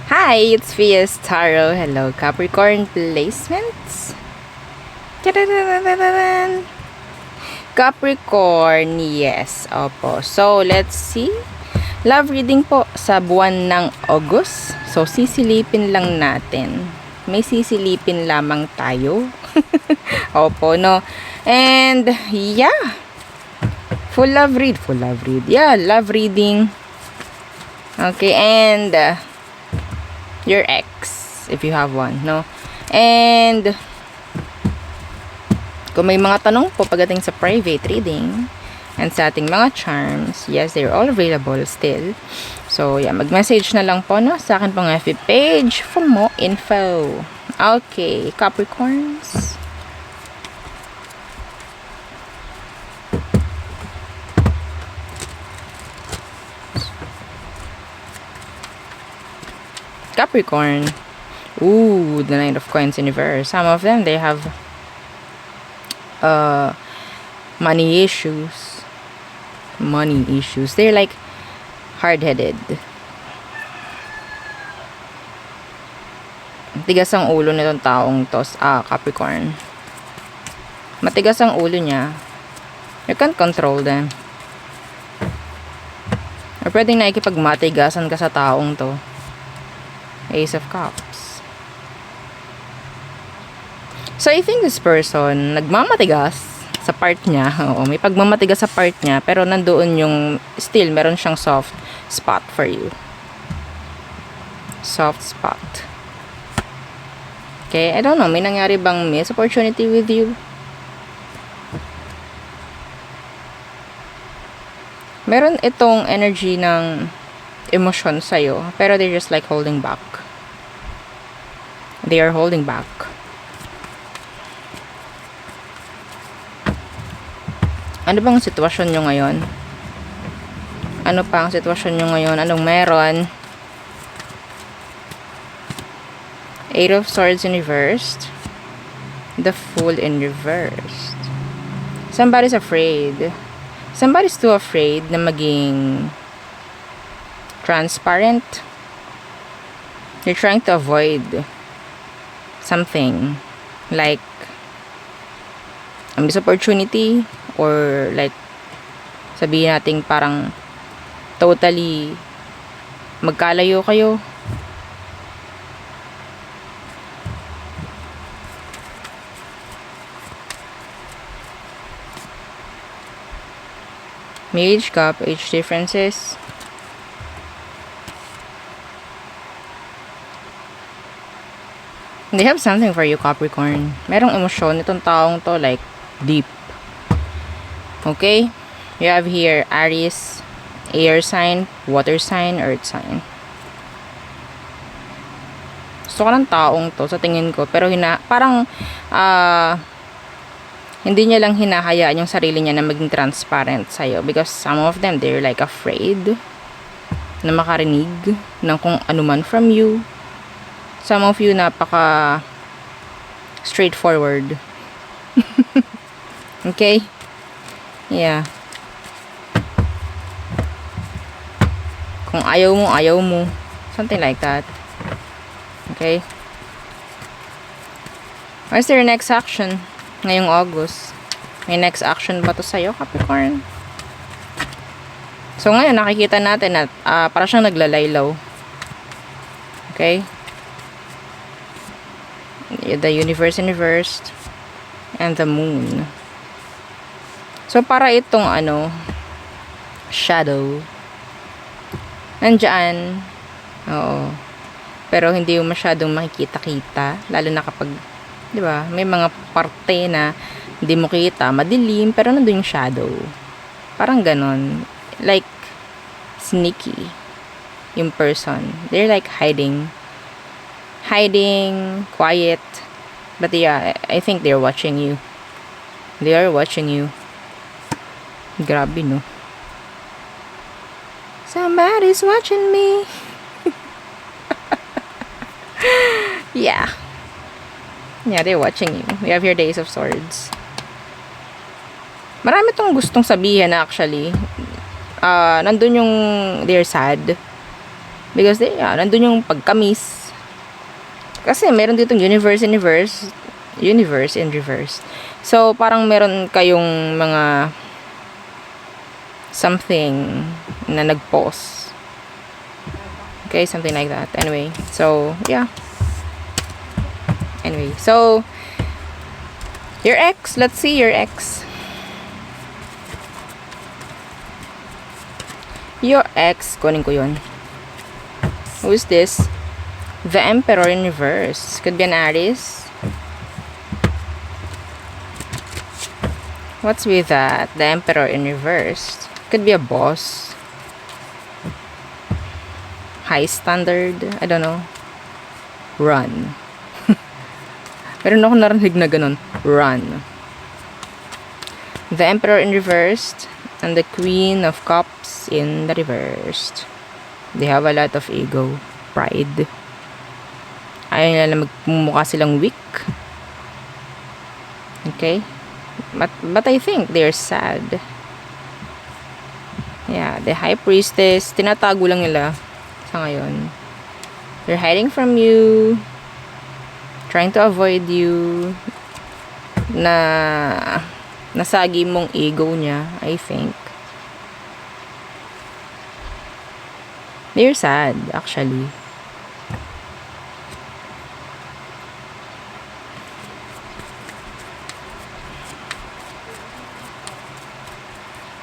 Hi, it's Fias Taro. Hello, Capricorn placements. Tadadadadadadad. Capricorn, yes. Opo. So, let's see. Love reading po sa buwan ng August. So, sisilipin lang natin. May sisilipin lamang tayo. Opo, no? And, yeah. Full love read. Yeah, love reading. Okay, and your ex, if you have one, no? And kung may mga tanong po pagdating sa private reading and sa ating mga charms, yes, they're all available still. So, yeah, mag-message na lang po, no, sa akin pong FB page for more info. Okay, Capricorns. Capricorn. Ooh, the Knight of Coins in reverse. Some of them, they have money issues. They're like hard-headed. Tigas ang ulo nitong taong to, Capricorn. Matigas ang ulo niya. You can't control them. Or pwedeng nakikipagmatigasan ka sa taong to. Ace of Cups. So, I think this person, nagmamatigas sa part niya. Oo, may pagmamatigas sa part niya, pero nandoon yung, still, meron siyang soft spot for you. Soft spot. Okay, I don't know, may nangyari bang miss opportunity with you? Meron itong energy ng emosyon sa'yo, pero they're just like holding back. They are holding back. Ano bang sitwasyon nyo ngayon? Ano pa ang sitwasyon nyo ngayon? Anong meron? Eight of Swords in reversed. The Fool in reversed. Somebody's afraid. Somebody's too afraid na maging transparent. You're trying to avoid something like a missed opportunity, or like sabihin natin parang totally magkalayo kayo. Age gap, age differences. They have something for you, Capricorn. Merong emosyon itong taong to, like, deep. Okay? You have here, Aries, air sign, water sign, earth sign. Gusto ko ng taong to, sa tingin ko. Pero parang, hindi niya lang hinahayaan yung sarili niya na maging transparent sa'yo. Because some of them, they're like afraid na makarinig ng kung ano man from you. Some of you, napaka straightforward. Okay? Yeah. Kung ayaw mo, ayaw mo. Something like that. Okay? What's their next action? Ngayong August. May next action ba to sa'yo, Capricorn? So, ngayon, nakikita natin na para siyang naglalaylaw. Okay? The universe in reversed. And the moon. So, para itong shadow. Nandyan. Oo. Pero hindi yung masyadong makikita-kita. Lalo na kapag, di ba, may mga parte na hindi mo kita, madilim, pero nandun yung shadow. Parang ganon. Like, sneaky. Yung person. They're like hiding, quiet. But yeah, I think they're watching you. They are watching you. Grabe, no? Somebody's watching me. Yeah. Yeah, they're watching you. We have your Ace of Swords. Marami tong gustong sabihin na actually. Nandun yung they're sad. Because nandun yung pagkamis. Kasi meron ditong universe in reverse. So, parang meron kayong mga something na nag-pause. Okay, something like that. Anyway, so, yeah. Anyway, so, your ex. Let's see your ex. Your ex. Kunin ko yun. Who is this? The Emperor in reverse. Could be an Aries. What's with that? The Emperor in reverse. Could be a boss. High standard. I don't know. Run. Meron ako narinig na ganun. Run. The Emperor in reversed. And the Queen of Cups in the reversed. They have a lot of ego. Pride. Ayaw nila na magmumukha silang weak. Okay? But I think they're sad. Yeah, the High Priestess, tinatago lang nila sa ngayon. They're hiding from you, trying to avoid you, na nasagi mong ego niya, I think. They're sad, actually.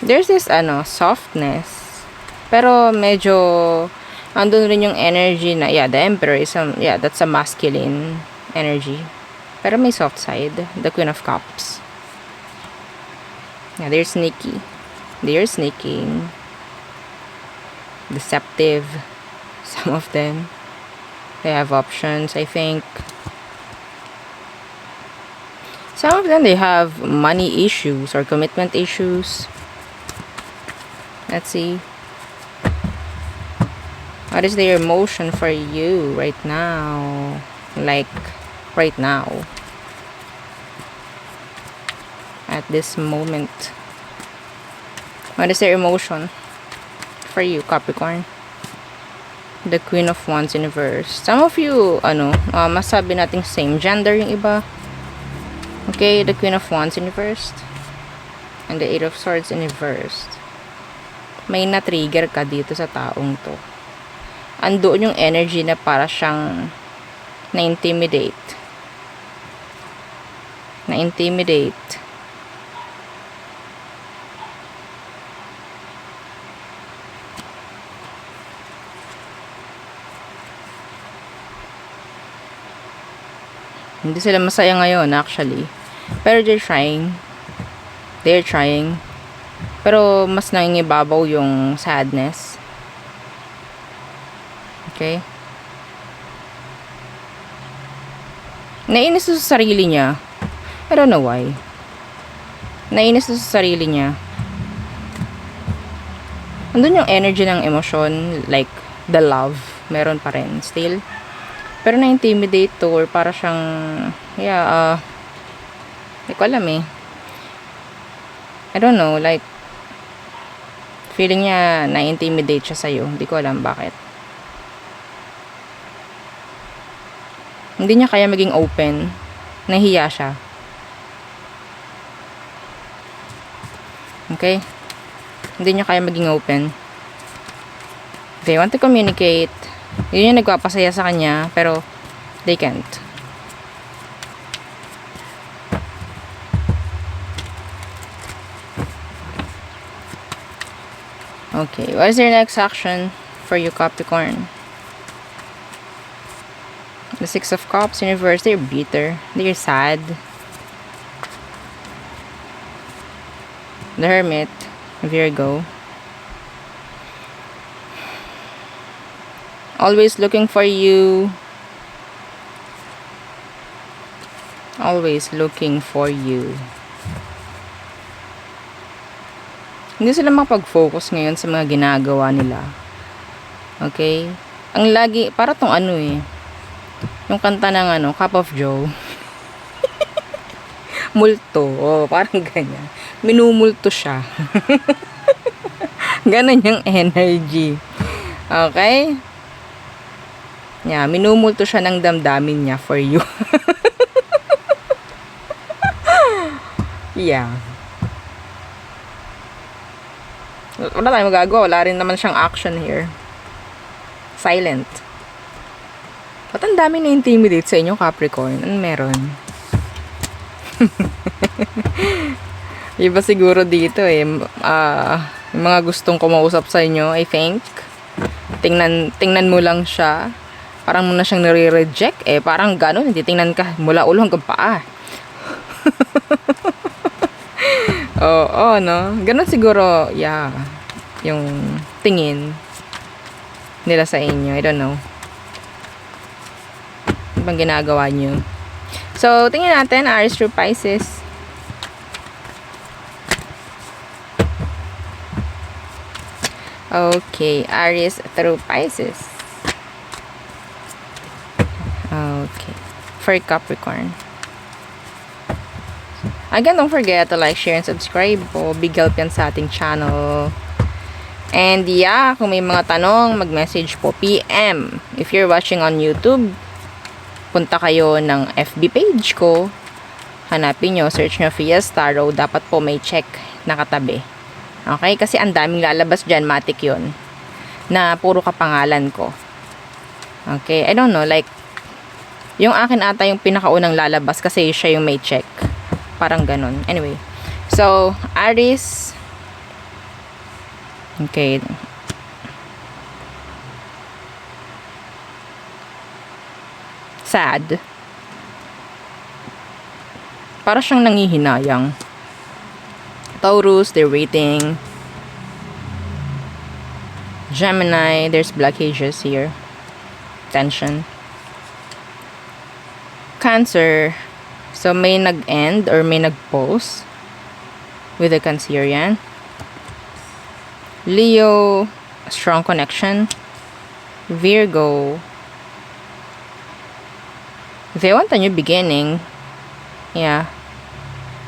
There's this softness, pero medyo andun rin yung energy na the Emperor is that's a masculine energy, pero may soft side. The Queen of Cups, they're sneaky, they're sneaking, deceptive. Some of them, they have options. I think some of them, they have money issues or commitment issues. Let's see. What is their emotion for you right now? Like, right now. At this moment. What is their emotion for you, Capricorn? The Queen of Wands in reverse. Some of you, masabi nating same gender yung iba. Okay, the Queen of Wands in reverse. And the Eight of Swords in reverse. May na-trigger ka dito sa taong to. Andoon yung energy na para siyang na-intimidate. Na-intimidate. Hindi sila masaya ngayon, actually. Pero they're trying. They're trying. Pero mas nangingibabaw yung sadness. Okay? Nainis sa sarili niya. I don't know why. Nainis sa sarili niya. Andun yung energy ng emosyon, like the love, meron pa rin still. Pero na-intimidate to, or para siyang, hindi ko alam eh. I don't know, like, feeling niya na-intimidate siya sa'yo. Hindi ko alam bakit. Hindi niya kaya maging open. Nahiya siya. Okay? Hindi niya kaya maging open. They want to communicate. Yun yung nagpapasaya sa kanya, pero they can't. Okay, what is your next action for you, Capricorn? The Six of Cups in reverse. They're bitter. They're sad. The Hermit, Virgo. Always looking for you. Always looking for you. Hindi sila makapag-focus ngayon sa mga ginagawa nila. Okay? Ang lagi, para tong yung kanta ng Cup of Joe. Multo. Oh, parang ganyan. Minumulto siya. Ganon yung energy. Okay? Yeah, minumulto siya ng damdamin niya for you. Yeah. Wala tayong magagawa. Wala rin naman siyang action here. Silent. Ba't ang dami na-intimidate sa inyo, Capricorn? Ano meron? Iba siguro dito eh. Yung mga gustong kumausap sa inyo, I think. Tingnan mo lang siya. Parang muna siyang nire-reject. Eh, parang gano'n. Hindi tingnan ka mula ulo hanggang paa. Oo, no? Ganon siguro, yeah, yung tingin nila sa inyo. I don't know. Ano bang ginagawa nyo? So, tingnan natin, Aries through Pisces. Okay, Aries through Pisces. Okay. For Capricorn. Again, don't forget to like, share, and subscribe po. Big help yan sa ating channel. And yeah, kung may mga tanong, mag-message po. PM. If you're watching on YouTube, punta kayo ng FB page ko. Hanapin nyo, search nyo Fiesta Road. Dapat po may check nakatabi. Okay? Kasi ang daming lalabas dyan, matik yun. Na puro kapangalan ko. Okay? I don't know, like, yung akin ata yung pinakaunang lalabas kasi siya yung may check. Parang ganun. Anyway. So, Aries. Okay. Sad. Para siyang nangihinayang. Taurus, they're waiting. Gemini, there's blockages here. Tension. Cancer. So, may nag-end or may nag-pause with the Cancerian. Leo, strong connection. Virgo, they want a new beginning. Yeah.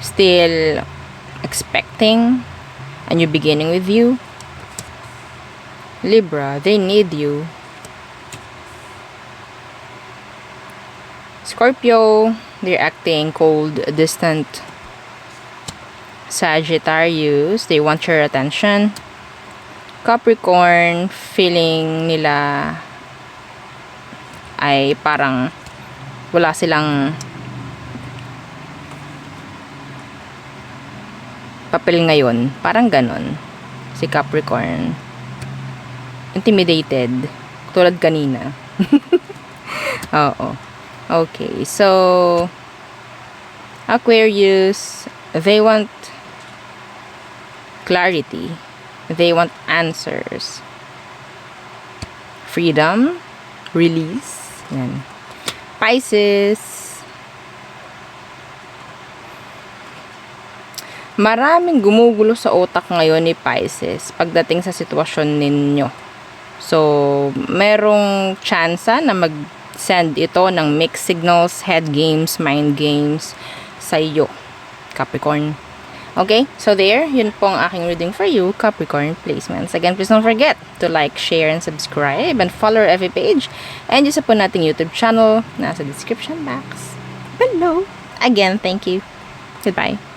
Still expecting a new beginning with you. Libra, they need you. Scorpio, they're acting cold, distant. Sagittarius, they want your attention. Capricorn, feeling nila ay parang wala silang papel ngayon. Parang ganon. Si Capricorn. Intimidated. Tulad kanina. Oo. Okay, so Aquarius, they want clarity. They want answers. Freedom, release. Yan. Pisces, maraming gumugulo sa utak ngayon ni Pisces pagdating sa sitwasyon ninyo. So, merong tsansa na mag-send ito ng mixed signals, head games, mind games sa iyo, Capricorn. Okay? So there, yun po ang aking reading for you, Capricorn placements. Again, please don't forget to like, share, and subscribe, and follow our FB page. And yung sa po nating YouTube channel, nasa description box below. Again, thank you. Goodbye.